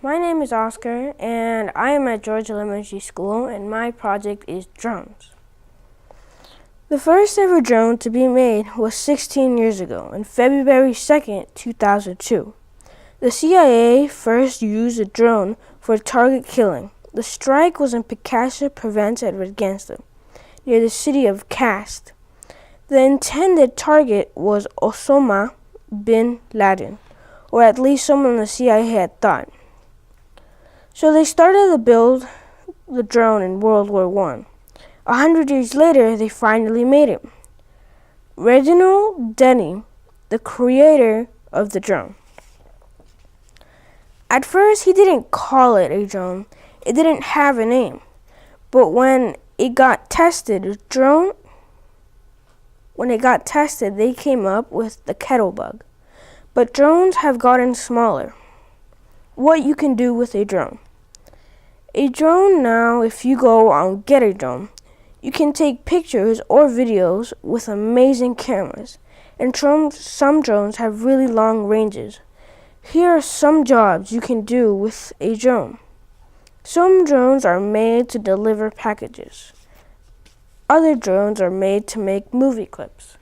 My name is Oscar, and I am at George Elementary School, and my project is drones. The first ever drone to be made was 16 years ago, on February 2nd, 2002. The CIA first used a drone for target killing. The strike was in Picasso Province at Afghanistan, near the city of Kast. The intended target was Osama bin Laden, or at least someone the CIA had thought. So they started to build the drone in World War I. 100 years later, they finally made it. Reginald Denny, the creator of the drone. At first, he didn't call it a drone. It didn't have a name. But when it got tested, they came up with the kettle bug. But drones have gotten smaller. What you can do with a drone. A drone now, if you go on Get a Drone, you can take pictures or videos with amazing cameras. And some drones have really long ranges. Here are some jobs you can do with a drone. Some drones are made to deliver packages. Other drones are made to make movie clips.